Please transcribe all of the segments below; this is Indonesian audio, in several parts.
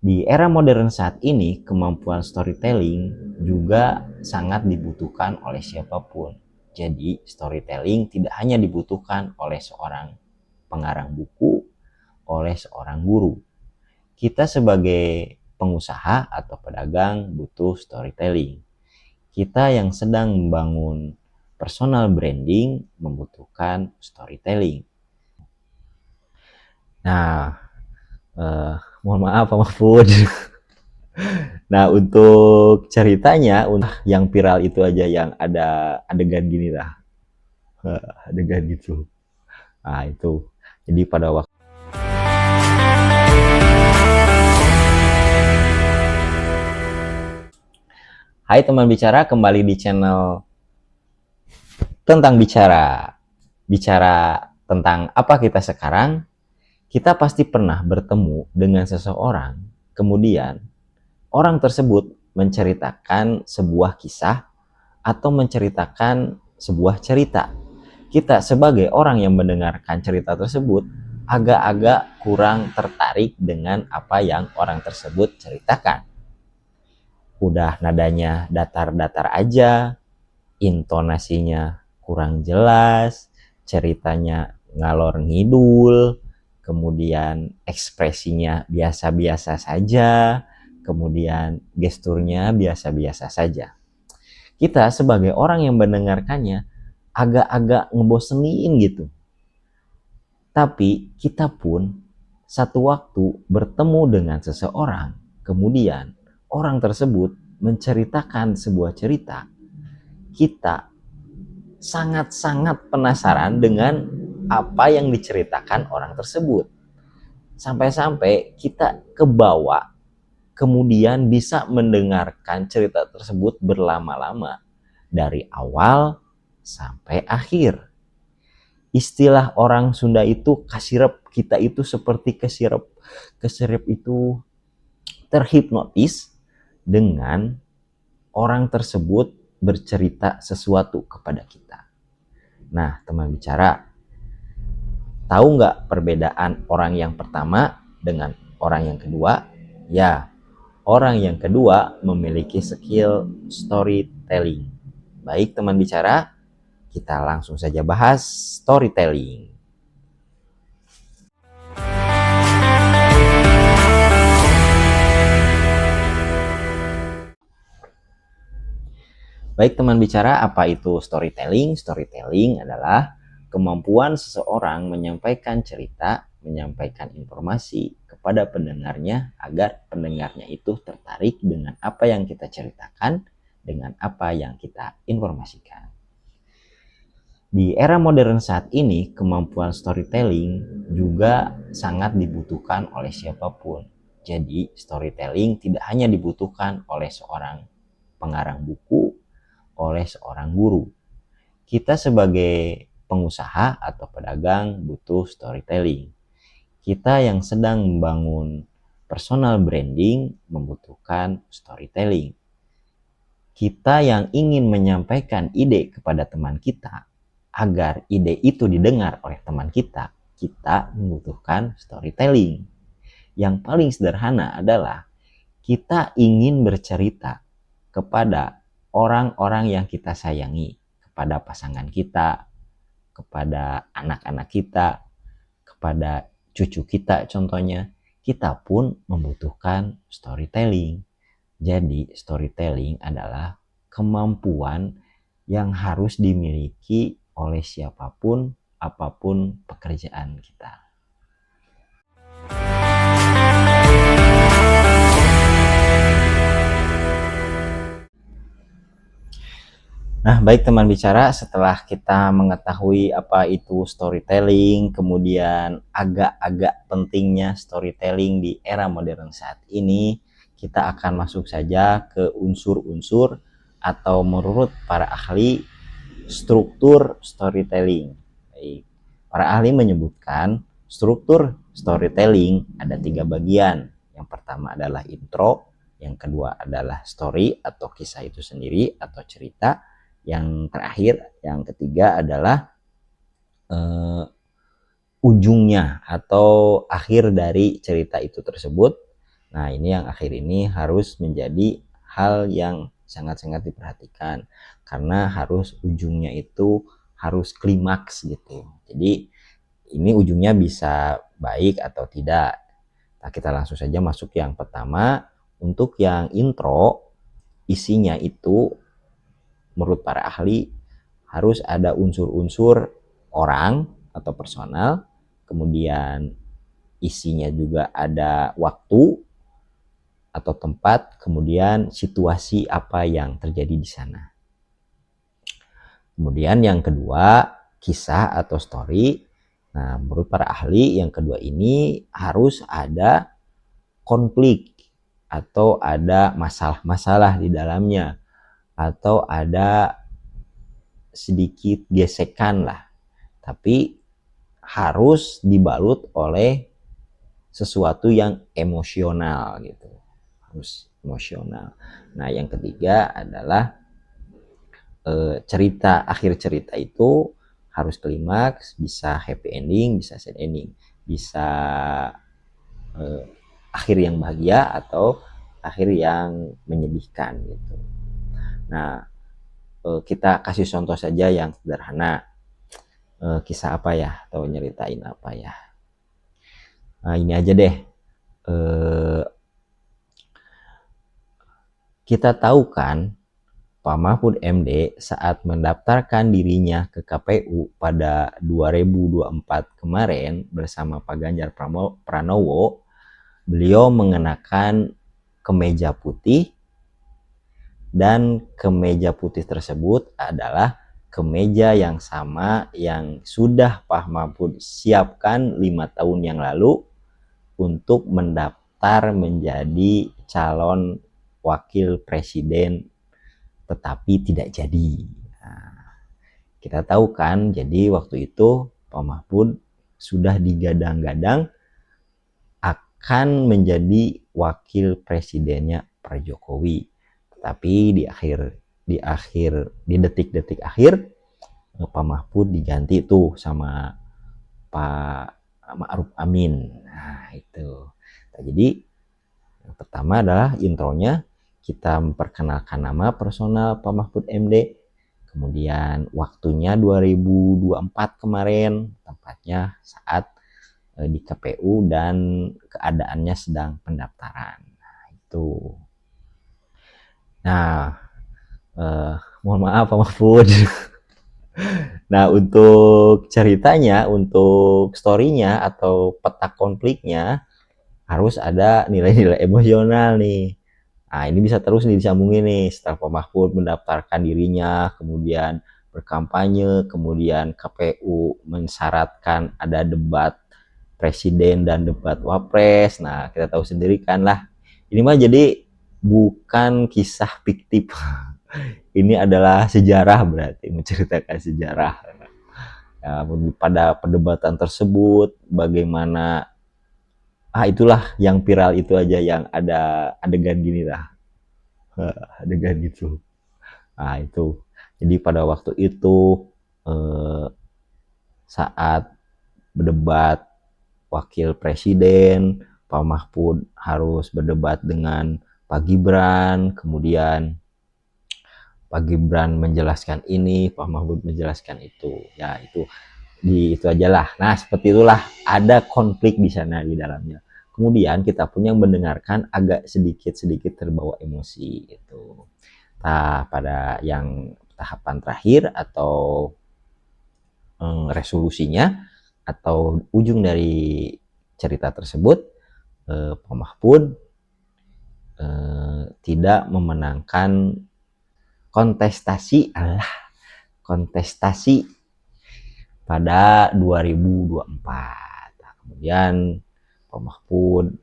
Di era modern saat ini, kemampuan storytelling juga sangat dibutuhkan oleh siapapun. Jadi, storytelling tidak hanya dibutuhkan oleh seorang pengarang buku, oleh seorang guru. Kita sebagai pengusaha atau pedagang butuh storytelling. Kita yang sedang membangun personal branding membutuhkan storytelling. Nah, mohon maaf Pak Mahfud. Nah, untuk ceritanya, yang viral itu aja yang ada adegan gini lah. Adegan gitu. Nah, itu. Jadi pada waktu Hai teman bicara, kembali di channel tentang bicara. Bicara tentang apa kita sekarang, kita pasti pernah bertemu dengan seseorang, kemudian orang tersebut menceritakan sebuah kisah atau menceritakan sebuah cerita. Kita sebagai orang yang mendengarkan cerita tersebut agak-agak kurang tertarik dengan apa yang orang tersebut ceritakan. Udah nadanya datar-datar aja, intonasinya kurang jelas, ceritanya ngalor ngidul, kemudian ekspresinya biasa-biasa saja, kemudian gesturnya biasa-biasa saja. Kita sebagai orang yang mendengarkannya agak-agak ngebosenin gitu. Tapi kita pun satu waktu bertemu dengan seseorang, kemudian orang tersebut menceritakan sebuah cerita. Kita sangat-sangat penasaran dengan apa yang diceritakan orang tersebut. Sampai-sampai kita kebawa, kemudian bisa mendengarkan cerita tersebut berlama-lama dari awal sampai akhir. Istilah orang Sunda itu kasirep, kita itu seperti kesirep. Kesirep itu terhipnotis dengan orang tersebut bercerita sesuatu kepada kita. Nah, teman bicara, tahu nggak perbedaan orang yang pertama dengan orang yang kedua? Ya, orang yang kedua memiliki skill storytelling. Baik teman bicara, kita langsung saja bahas storytelling. Baik teman bicara, apa itu storytelling? Storytelling adalah kemampuan seseorang menyampaikan cerita, menyampaikan informasi kepada pendengarnya agar pendengarnya itu tertarik dengan apa yang kita ceritakan, dengan apa yang kita informasikan. Di era modern saat ini, kemampuan storytelling juga sangat dibutuhkan oleh siapapun. Jadi, storytelling tidak hanya dibutuhkan oleh seorang pengarang buku, oleh seorang guru. Kita sebagai pengusaha atau pedagang butuh storytelling. Kita yang sedang membangun personal branding membutuhkan storytelling. Kita yang ingin menyampaikan ide kepada teman kita agar ide itu didengar oleh teman kita membutuhkan storytelling. Yang paling sederhana adalah kita ingin bercerita kepada orang-orang yang kita sayangi, kepada pasangan kita, kepada anak-anak kita, kepada cucu kita contohnya, kita pun membutuhkan storytelling. Jadi storytelling adalah kemampuan yang harus dimiliki oleh siapapun, apapun pekerjaan kita. Nah, baik teman bicara, setelah kita mengetahui apa itu storytelling, kemudian agak-agak pentingnya storytelling di era modern saat ini, kita akan masuk saja ke unsur-unsur atau menurut para ahli struktur storytelling. Baik. Para ahli menyebutkan struktur storytelling ada 3 bagian. Yang pertama adalah intro, yang kedua adalah story atau kisah itu sendiri atau cerita, yang terakhir, yang ketiga adalah ujungnya atau akhir dari cerita itu tersebut. Nah, ini yang akhir ini harus menjadi hal yang sangat-sangat diperhatikan karena harus ujungnya itu harus klimaks gitu. Jadi ini ujungnya bisa baik atau tidak. Nah, kita langsung saja masuk yang pertama. Untuk yang intro, isinya itu menurut para ahli harus ada unsur-unsur orang atau personal, kemudian isinya juga ada waktu atau tempat, kemudian situasi apa yang terjadi di sana. Kemudian yang kedua, kisah atau story. Nah, menurut para ahli yang kedua ini harus ada konflik atau ada masalah-masalah di dalamnya atau ada sedikit gesekan lah, tapi harus dibalut oleh sesuatu yang emosional gitu, harus emosional. Nah, yang ketiga adalah cerita, akhir cerita itu harus klimaks, bisa happy ending, bisa sad ending, bisa akhir yang bahagia atau akhir yang menyedihkan gitu. Nah, kita kasih contoh saja yang sederhana. Kisah apa ya, atau nyeritain apa ya. Nah, ini aja deh. Kita tahu kan Pak Mahfud MD saat mendaftarkan dirinya ke KPU pada 2024 kemarin bersama Pak Ganjar Pranowo, beliau mengenakan kemeja putih, dan kemeja putih tersebut adalah kemeja yang sama yang sudah Pak Mahfud siapkan 5 tahun yang lalu untuk mendaftar menjadi calon wakil presiden, tetapi tidak jadi. Nah, kita tahu kan, jadi waktu itu Pak Mahfud sudah digadang-gadang akan menjadi wakil presidennya Pak Jokowi. Tetapi di detik-detik akhir Pak Mahfud diganti tuh sama Pak Ma'ruf Amin. Nah, itu. Nah, jadi yang pertama adalah intronya, kita memperkenalkan nama personal Pak Mahfud MD, kemudian waktunya 2024 kemarin, tempatnya saat di KPU dan keadaannya sedang pendaftaran. Nah, itu. Nah, mohon maaf Pak Mahfud. Nah, untuk ceritanya, untuk story-nya atau peta konfliknya harus ada nilai-nilai emosional nih. Nah, ini bisa terus nih disambungin nih setelah Pak Mahfud mendaftarkan dirinya, kemudian berkampanye, kemudian KPU mensyaratkan ada debat presiden dan debat wapres. Nah, kita tahu sendiri kan lah. Ini mah jadi bukan kisah fiktif. Ini adalah sejarah, berarti menceritakan sejarah. Ya, pada perdebatan tersebut bagaimana itulah yang viral itu aja, yang ada adegan gini lah. Adegan gitu. Nah, itu. Jadi pada waktu itu saat berdebat wakil presiden, Pak Mahfud harus berdebat dengan Pak Gibran, kemudian Pak Gibran menjelaskan ini, Pak Mahfud menjelaskan itu. Ya, itu aja lah. Nah, seperti itulah, ada konflik di sana di dalamnya. Kemudian kita pun yang mendengarkan agak sedikit terbawa emosi gitu. Nah, pada yang tahapan terakhir atau resolusinya atau ujung dari cerita tersebut, Pak Mahfud tidak memenangkan kontestasi pada 2024. Nah, kemudian Pak Mahfud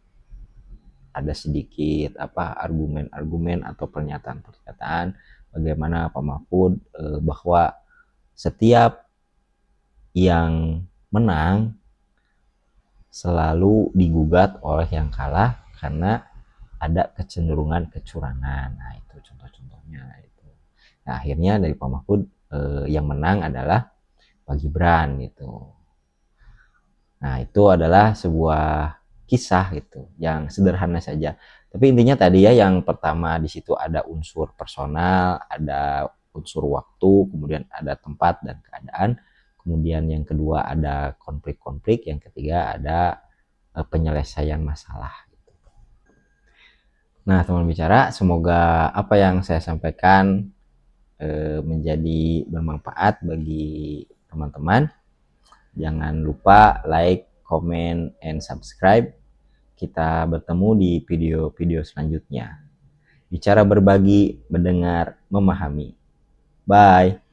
ada sedikit argumen-argumen atau pernyataan-pernyataan bagaimana Pak Mahfud bahwa setiap yang menang selalu digugat oleh yang kalah karena ada kecenderungan kecurangan. Nah, itu contoh-contohnya itu. Nah, akhirnya dari Pak Mahfud yang menang adalah Pak Gibran gitu. Nah, itu adalah sebuah kisah gitu, yang sederhana saja. Tapi intinya tadi ya, yang pertama di situ ada unsur personal, ada unsur waktu, kemudian ada tempat dan keadaan. Kemudian yang kedua ada konflik-konflik, yang ketiga ada penyelesaian masalah. Nah, teman bicara, semoga apa yang saya sampaikan menjadi bermanfaat bagi teman-teman. Jangan lupa like, comment, and subscribe. Kita bertemu di video-video selanjutnya. Bicara berbagi, mendengar, memahami. Bye.